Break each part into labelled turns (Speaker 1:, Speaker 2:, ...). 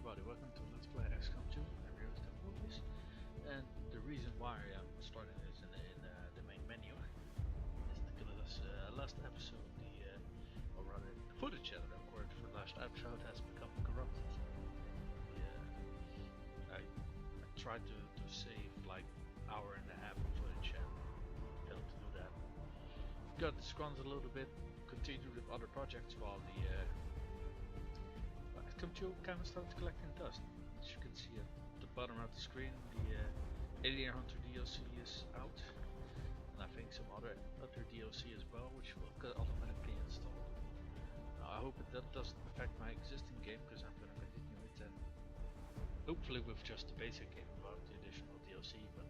Speaker 1: everybody, welcome to Let's Play XCOM 2. I'm your host, Movies. And the reason why I'm starting this in the main menu is because last episode, or rather the footage that I recorded for last episode has become corrupted. I tried to save like hour and a half of footage and failed to do that. Got disgruntled a little bit, continued with other projects while the XCOM 2 kind of started collecting dust. As you can see at the bottom of the screen, the Alien Hunter DLC is out, and I think some other DLC as well, which will get automatically installed. I hope that doesn't affect my existing game, because I'm going to continue it, and hopefully with just the basic game without the additional DLC, but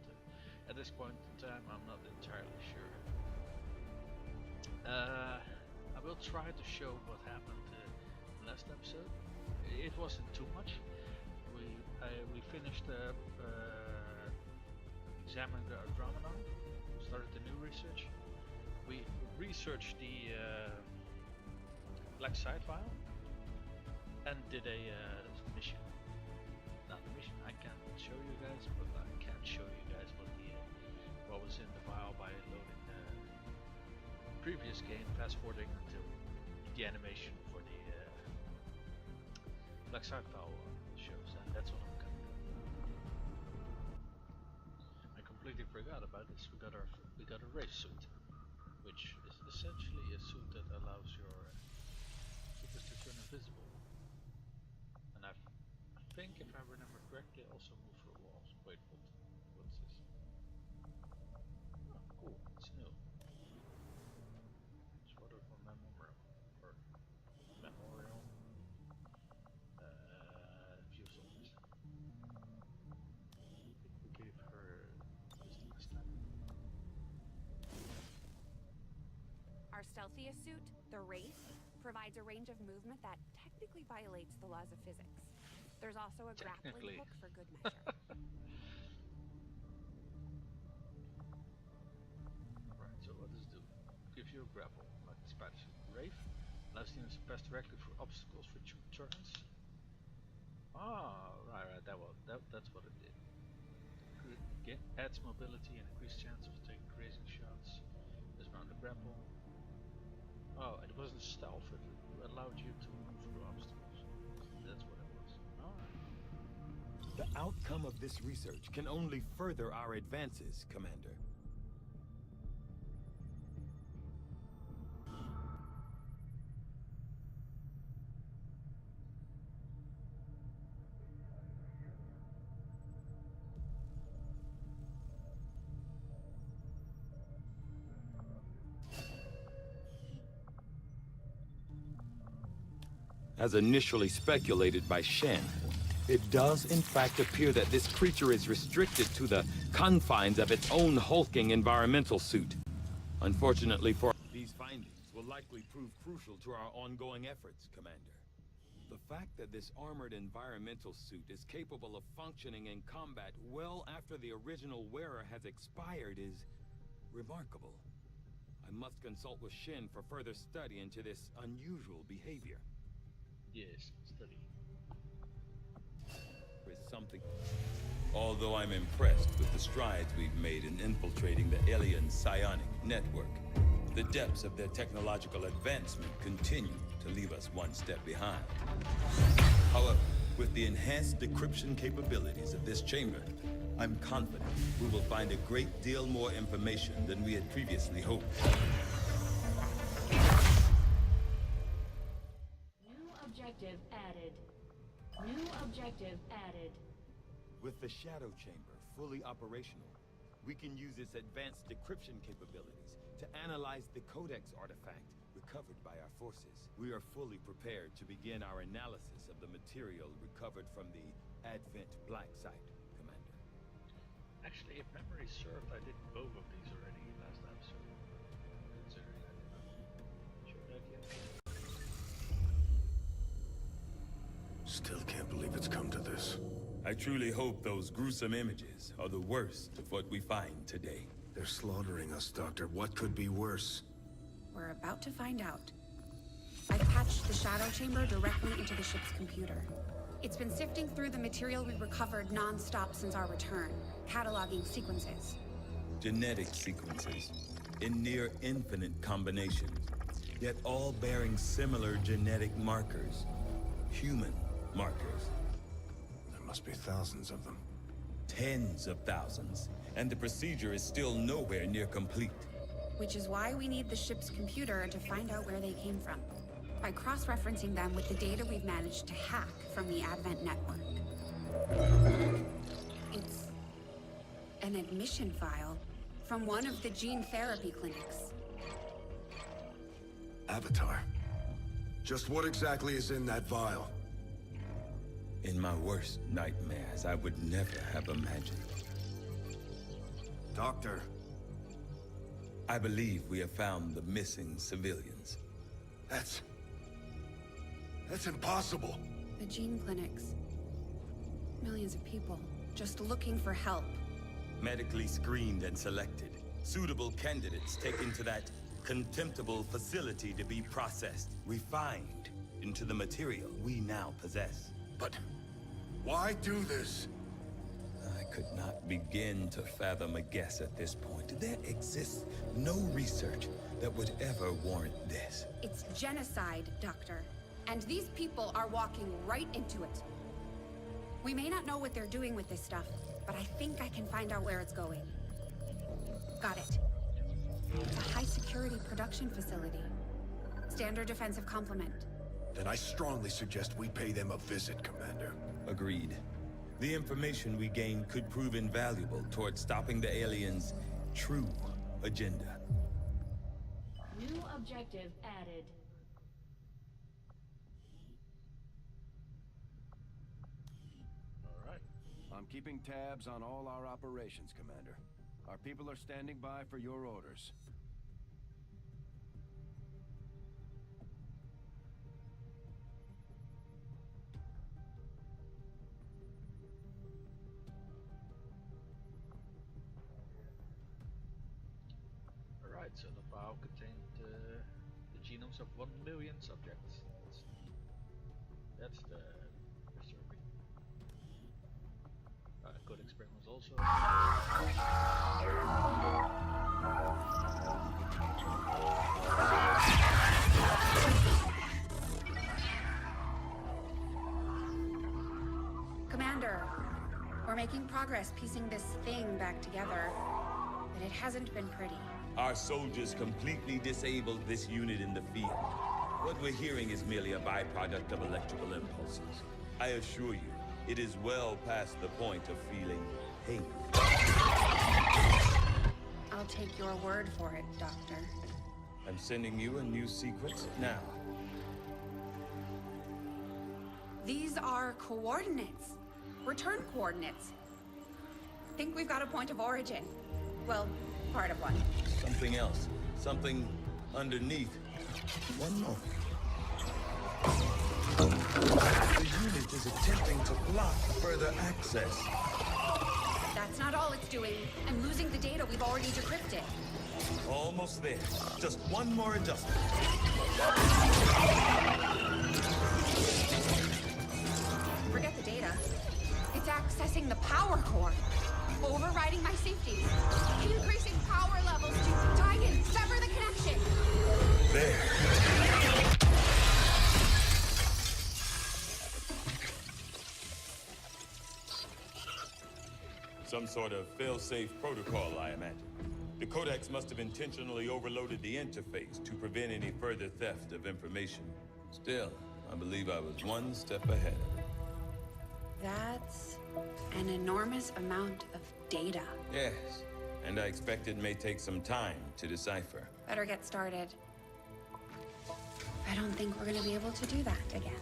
Speaker 1: at this point in time I'm not entirely sure. I will try to show what happened last episode. It wasn't too much. We finished examining the Andromedon, started the new research. We researched the Black Site file and did a mission. Not the mission I can't show you guys, but I can show you guys what was in the file by loading the previous game, fast forwarding until the animation for the Black Site file shows, and that's what I'm gonna do. I completely forgot about this. We got a race suit, which is essentially a suit that allows your troopers to turn invisible. And I think, if I remember correctly, also move through walls. Wait, what's this? Oh, cool, it's new. It's what for memorial or memorial. Few soldiers. I think we gave her this last time.
Speaker 2: Our stealthiest suit, the Wraith, provides a range of movement that technically violates the laws of physics. There's also a grappling hook for good measure.
Speaker 1: Right, so what does it do? Gives you a grapple, like the Spanish Wraith. Allows you to pass directly through obstacles for 2 turns. Ah, right, that's what it did. Adds mobility and increased chance of taking grazing shots. There's around the grapple. Oh, it wasn't stealth, it allowed you to move through obstacles. That's what it was. Alright.
Speaker 3: The outcome of this research can only further our advances, Commander. As initially speculated by Shen, it does in fact appear that this creature is restricted to the confines of its own hulking environmental suit. Unfortunately for these findings will likely prove crucial to our ongoing efforts, Commander. The fact that this armored environmental suit is capable of functioning in combat well after the original wearer has expired is remarkable. I must consult with Shen for further study into this unusual behavior.
Speaker 1: Yes, study.
Speaker 3: Is something. Although I'm impressed with the strides we've made in infiltrating the alien psionic network, the depths of their technological advancement continue to leave us one step behind. However, with the enhanced decryption capabilities of this chamber, I'm confident we will find a great deal more information than we had previously hoped.
Speaker 4: Objective added. New objective added.
Speaker 3: With the Shadow Chamber fully operational, we can use its advanced decryption capabilities to analyze the Codex artifact recovered by our forces. We are fully prepared to begin our analysis of the material recovered from the Advent Black Site, Commander.
Speaker 1: Actually, if memory served, I did both of these already last episode. Considering I did not show that yet.
Speaker 5: Still can't believe it's come to this.
Speaker 3: I truly hope those gruesome images are the worst of what we find today.
Speaker 5: They're slaughtering us, Doctor. What could be worse?
Speaker 2: We're about to find out. I patched the shadow chamber directly into the ship's computer. It's been sifting through the material we recovered non-stop since our return, cataloging sequences.
Speaker 3: Genetic sequences in near infinite combinations, yet all bearing similar genetic markers. Human markers.
Speaker 5: There must be thousands of them.
Speaker 3: Tens of thousands, and the procedure is still nowhere near complete.
Speaker 2: Which is why we need the ship's computer to find out where they came from. By cross-referencing them with the data we've managed to hack from the Advent network. It's an admission file from one of the gene therapy clinics.
Speaker 5: Avatar. Just what exactly is in that vial?
Speaker 3: In my worst nightmares, I would never have imagined.
Speaker 5: Doctor.
Speaker 3: I believe we have found the missing civilians.
Speaker 5: That's impossible.
Speaker 2: The gene clinics. Millions of people just looking for help.
Speaker 3: Medically screened and selected. Suitable candidates taken to that contemptible facility to be processed, refined into the material we now possess.
Speaker 5: But why do this?
Speaker 3: I could not begin to fathom a guess at this point. There exists no research that would ever warrant this.
Speaker 2: It's genocide, Doctor. And these people are walking right into it. We may not know what they're doing with this stuff, but I think I can find out where it's going. Got it. It's a high-security production facility. Standard defensive complement.
Speaker 5: Then I strongly suggest we pay them a visit, Commander.
Speaker 3: Agreed. The information we gain could prove invaluable towards stopping the aliens' true agenda.
Speaker 4: New objective added.
Speaker 1: Alright.
Speaker 6: I'm keeping tabs on all our operations, Commander. Our people are standing by for your orders.
Speaker 1: Alright, so the file contained the genomes of 1 million subjects. That's the disturbing. Code experiments also.
Speaker 2: Commander, we're making progress piecing this thing back together, but it hasn't been pretty.
Speaker 3: Our soldiers completely disabled this unit in the field. What we're hearing is merely a byproduct of electrical impulses. I assure you, it is well past the point of feeling pain.
Speaker 2: I'll take your word for it, Doctor.
Speaker 3: I'm sending you a new sequence now.
Speaker 2: These are coordinates. Return coordinates. Think we've got a point of origin. Well, part of one.
Speaker 3: Something else. Something underneath. One more. The unit is attempting to block further access.
Speaker 2: That's not all it's doing. I'm losing the data we've already decrypted.
Speaker 3: Almost there. Just one more adjustment.
Speaker 2: Forget the data. It's accessing the power core. Overriding my safety. Increasing power levels to tie in, sever the connection.
Speaker 3: There. Some sort of fail-safe protocol, I imagine. The Codex must have intentionally overloaded the interface to prevent any further theft of information. Still, I believe I was one step ahead of it.
Speaker 2: That's an enormous amount of data.
Speaker 3: Yes, and I expect it may take some time to decipher.
Speaker 2: Better get started. I don't think we're gonna be able to do that again.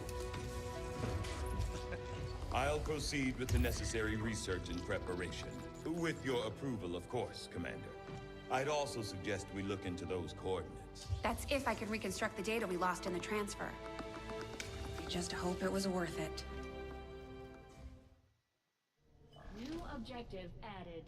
Speaker 3: I'll proceed with the necessary research and preparation. With your approval, of course, Commander. I'd also suggest we look into those coordinates.
Speaker 2: That's if I can reconstruct the data we lost in the transfer. I just hope it was worth it.
Speaker 4: New objective added.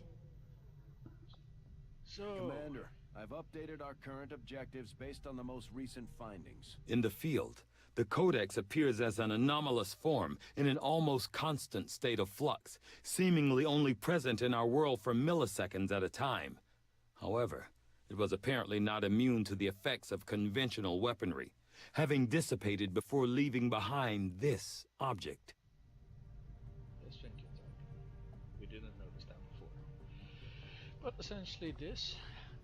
Speaker 1: So,
Speaker 6: Commander, I've updated our current objectives based on the most recent findings.
Speaker 3: In the field, The Codex appears as an anomalous form in an almost constant state of flux, seemingly only present in our world for milliseconds at a time. However, it was apparently not immune to the effects of conventional weaponry, having dissipated before leaving behind this object.
Speaker 1: Yes, thank you, Doc. We didn't notice that before. But essentially this,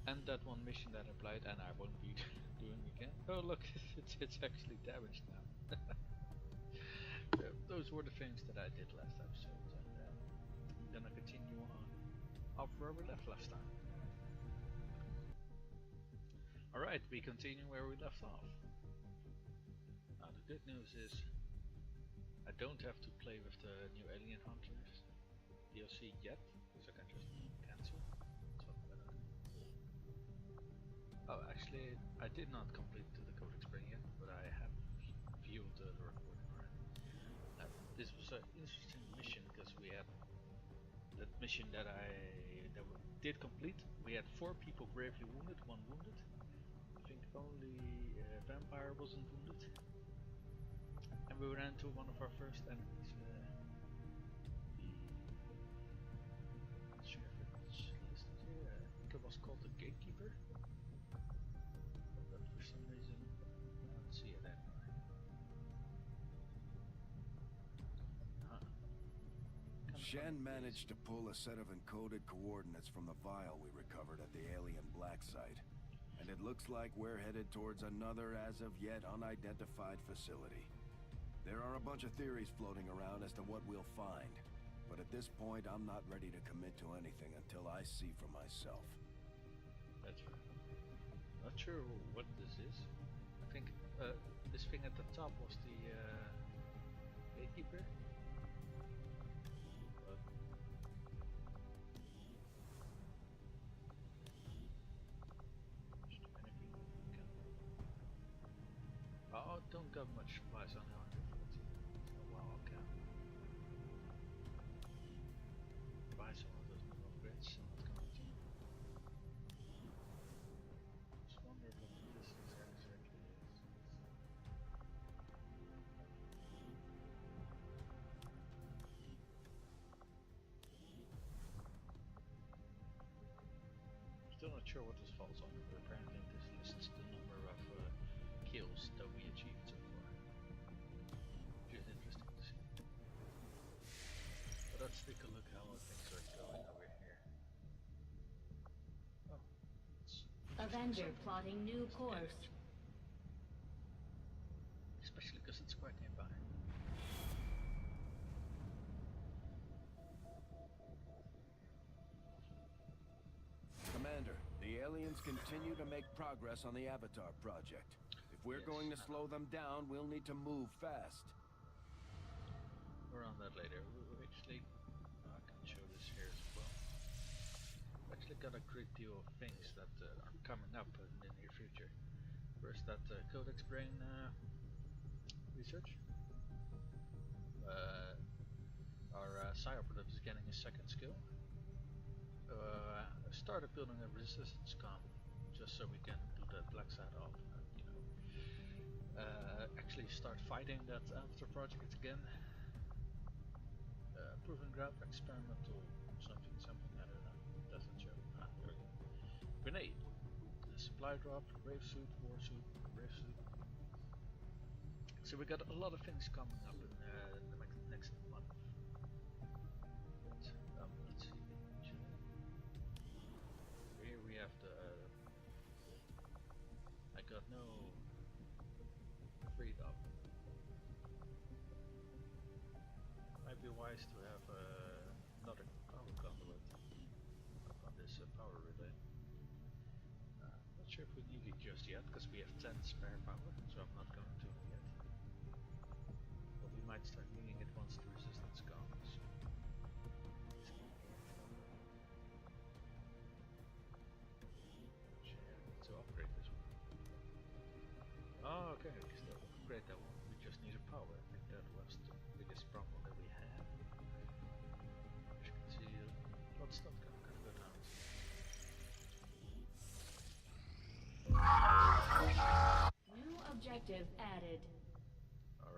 Speaker 1: and that one mission that I played, and I won't be doing again. Oh look, it's actually damaged now. Those were the things that I did last episode, and I'm gonna continue on off where we left last time. Alright, we continue where we left off. Now the good news is I don't have to play with the new Alien Hunters DLC yet, because I can just cancel. So oh, actually, I did not complete the Codex Brain yet, but I have viewed the recording already. This was an interesting mission because we had that mission that we did complete. We had 4 people gravely wounded, 1 wounded. I think only Vampire wasn't wounded. And we ran into one of our first enemies. Not sure if it's listed here. I think it was called the Gatekeeper. But for some reason, I don't see it anymore.
Speaker 6: Shen managed to pull a set of encoded coordinates from the vial we recovered at the alien black site. And it looks like we're headed towards another as of yet unidentified facility. There are a bunch of theories floating around as to what we'll find. But at this point, I'm not ready to commit to anything until I see for myself.
Speaker 1: That's right. Not sure what this is. I think this thing at the top was the Gatekeeper. Oh, don't got much supplies on 140. Oh wow, okay. Buy some of those new upgrades, so what's going to. Just wonder what this exactly is. Still not sure what this falls on, but apparently this lists the number of kills that we achieved so far. Which is interesting to see. But let's take a look how things are going over here. Oh,
Speaker 4: Avenger plotting new course.
Speaker 1: Especially because it's quite nearby.
Speaker 6: Commander, the aliens continue to make progress on the Avatar project. If we're going to slow them down, we'll need to move fast.
Speaker 1: We're on that later. We actually, I can show this here as well. We actually got a great deal of things that are coming up in the near future. First, that Codex Brain research. Our Psyoperative is getting a second skill. Started building a resistance com just so we can do the black side off. Actually start fighting that Avatar project again. Proving ground, experimental, something, I don't know. Doesn't show. Ah, there we go. Grenade. The supply drop, brave suit, war suit, brave suit. So we got a lot of things coming up in the next month. But, let's see. Here we have the. I got no. Freedom. Might be wise to have another power conduit up on this power relay. Not sure if we need it just yet, because we have 10 spare power, so I'm not going to yet. But we might start needing it once the resistance comes. To upgrade this one. Oh, okay. Upgrade that one. We just need a power. I think that was the biggest problem that we had. As you can see, lots of stuff gonna go down.
Speaker 4: New objective added.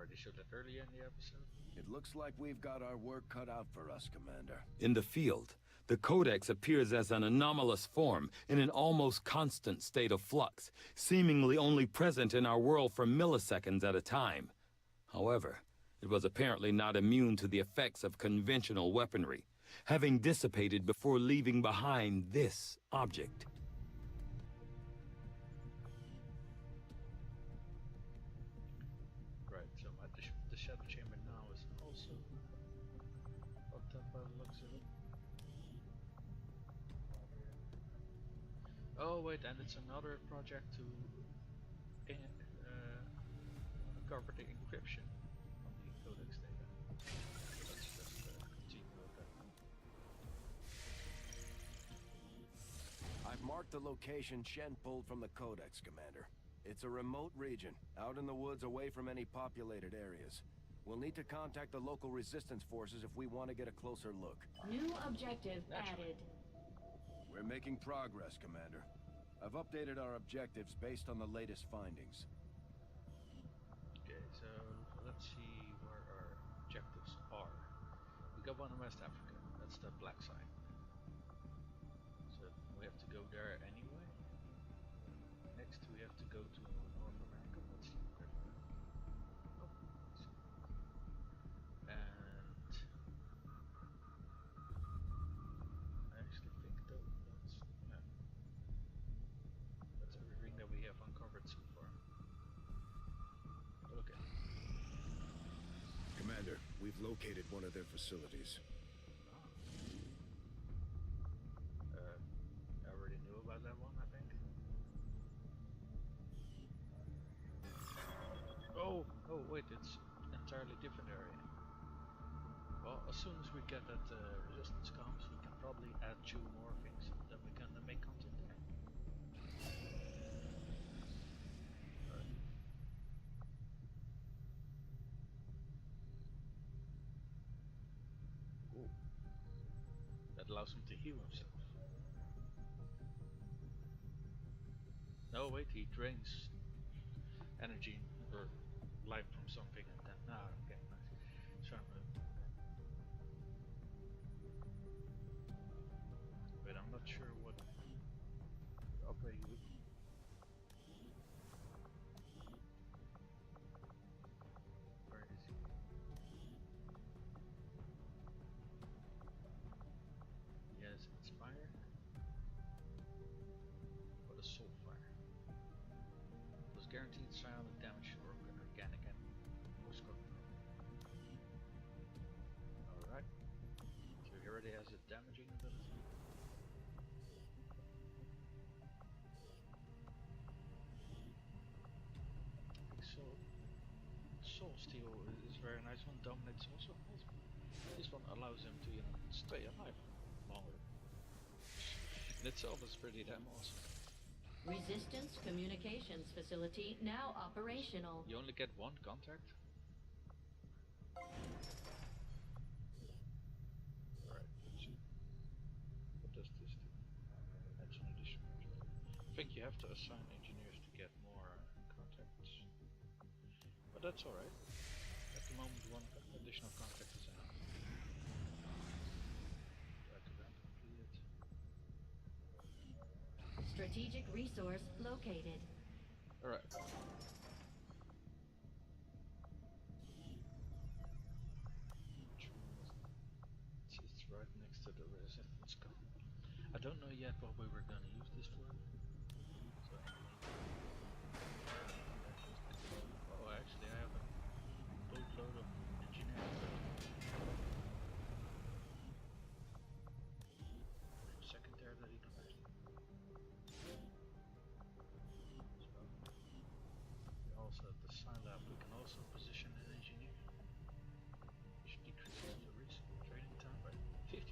Speaker 1: already showed that earlier in the episode.
Speaker 6: It looks like we've got our work cut out for us, Commander.
Speaker 3: In the field, the Codex appears as an anomalous form in an almost constant state of flux, seemingly only present in our world for milliseconds at a time. However, it was apparently not immune to the effects of conventional weaponry, having dissipated before leaving behind this object.
Speaker 1: Right, so the shadow chamber now is also hooked up by the looks of it. Oh wait, and it's another project to uncover the encryption on the codex data. So let's just continue with that now.
Speaker 6: I've marked the location Shen pulled from the Codex, Commander. It's a remote region, out in the woods away from any populated areas. We'll need to contact the local resistance forces if we want to get a closer look.
Speaker 4: New objective added.
Speaker 6: We're making progress, Commander. I've updated our objectives based on the latest findings.
Speaker 1: Okay, so let's see where our objectives are. We got one in West Africa, that's the black side. So we have to go there anyway. Next we have to go to North America. Let's see where we're at. Oh, I see. And I actually think that's everything that we have uncovered so far. Okay.
Speaker 6: Commander, we've located one of their facilities.
Speaker 1: I already knew about that one, I think. Oh, wait, it's an entirely different area. Well, as soon as we get that resistance comms, we can probably add 2 more things, and then we can make content there. Alright. Ooh. That allows him to heal himself. No, wait, he drains energy or life from something and then okay, nice. Charm move. But I'm not sure what upgrade you would. Where is he? Yes, inspire. What a soul fire. Was guaranteed silent damage or organic and more scope. Alright. So he already has a damaging ability. Soul Steel is very nice one. Dominates also nice. This one allows him to, stay alive longer. In itself is pretty damn awesome.
Speaker 4: Resistance communications facility now operational.
Speaker 1: You only get 1 contact. Alright, what does this do? That's an additional. I think you have to assign engineers to get more contacts. But that's alright. At the moment 1 additional contact is enough.
Speaker 4: Strategic resource located.
Speaker 1: Alright. It's right next to the resistance gun. I don't know yet what we were gonna use this for. So oh, actually I have a boatload of engineering. Second there that he can actually. Also at the Scilab we can also position an engineer, which decreases the risk of training time by 50%.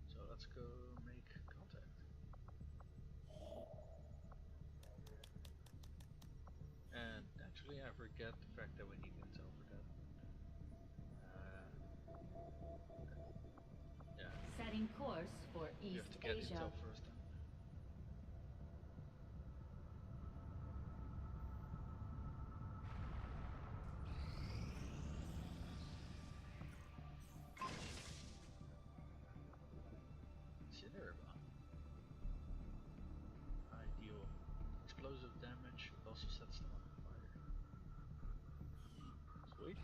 Speaker 1: So let's go make contact. And actually I forget the fact that we need intel for that. Yeah.
Speaker 4: Charting course for
Speaker 1: You
Speaker 4: East
Speaker 1: have to get
Speaker 4: Asia.
Speaker 1: intel first then. Cinerba. Ideal. Explosive damage, it also sets them on fire. Sweet.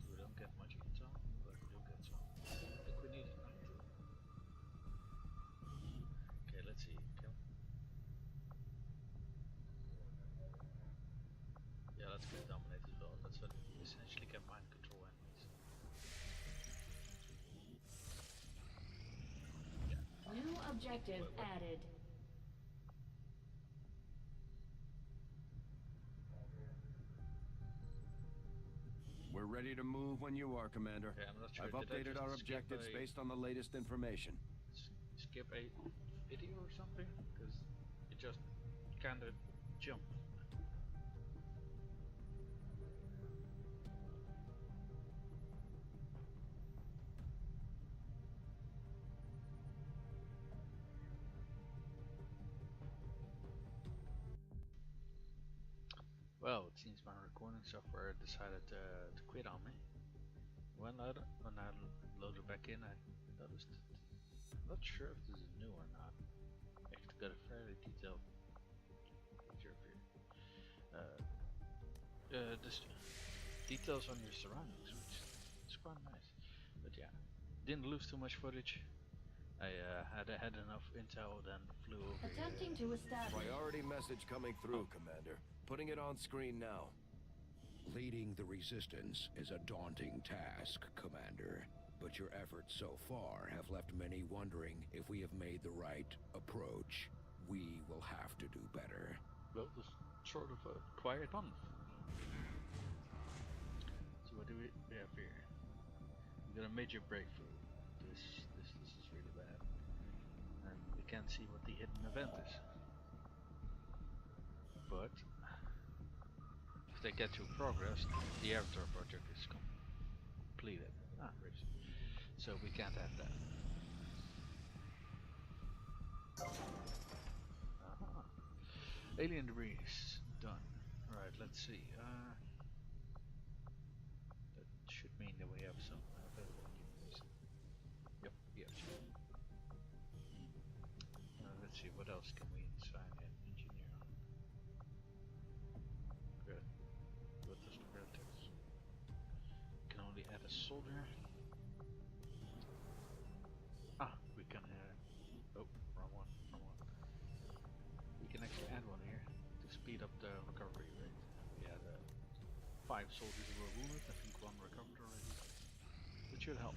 Speaker 1: We don't get much intel, but we do get some. I think we need 90. Okay, let's see. Kill. Yeah, let's get dominate as well. That's what essentially can mind control enemies. Yeah.
Speaker 4: New objective added.
Speaker 6: We're ready to move when you are, Commander.
Speaker 1: Okay, I'm not sure.
Speaker 6: I've
Speaker 1: Did I
Speaker 6: updated
Speaker 1: just
Speaker 6: our
Speaker 1: skip
Speaker 6: objectives
Speaker 1: a-
Speaker 6: based on the latest information.
Speaker 1: skip a video or something? Because it just kind of jumped. Well, it seems my recording software decided to quit on me. When I loaded back in, I noticed it. I'm not sure if this is new or not. It's got a fairly detailed picture of here. This details on your surroundings, which is quite nice. But yeah, didn't lose too much footage. I had enough intel, then flew over
Speaker 4: Attempting
Speaker 1: here.
Speaker 4: to establish.
Speaker 6: Priority message coming through, Commander. Putting it on screen now.
Speaker 7: Leading the Resistance is a daunting task, Commander. But your efforts so far have left many wondering if we have made the right approach. We will have to do better.
Speaker 1: Well, this sort of a quiet month. So what do we have here? We got a major breakthrough. This is really bad. And we can't see what the hidden event is. But if they get to progress, the Avatar project is completed. Ah, ribs. So we can't have that. Aha. Alien debris is done. Right, let's see. That should mean that we have some available units. Yep, yes. Let's see, what else can we assign an engineer? Good. What does the vertex? Can only add a soldier. Ah, we can oh, wrong one. We can actually add one here to speed up the recovery rate. We had 5 soldiers who were wounded, I think 1 recovered already. It should help.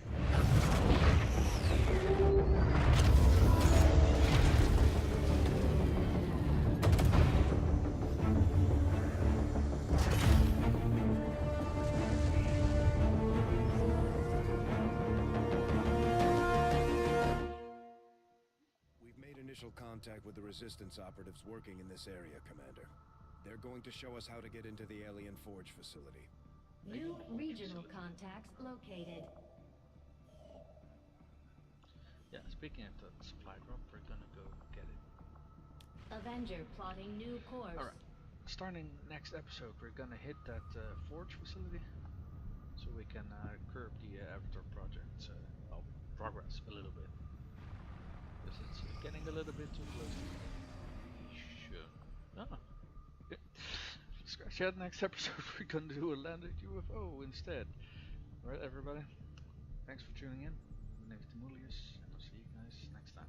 Speaker 6: We've made initial contact with the Resistance operatives working in this area, Commander. They're going to show us how to get into the Alien Forge facility.
Speaker 4: New regional contacts located.
Speaker 1: Yeah, speaking of the supply drop, we're gonna go get it.
Speaker 4: Avenger plotting new course.
Speaker 1: Alright, starting next episode, we're gonna hit that forge facility so we can curb the Avatar project's well, progress a little bit. Because it's getting a little bit too close to completion. Oh. Scratch that, next episode we're gonna do a landed UFO instead. Alright everybody, thanks for tuning in. My name is Demulius, and I'll see you guys next time.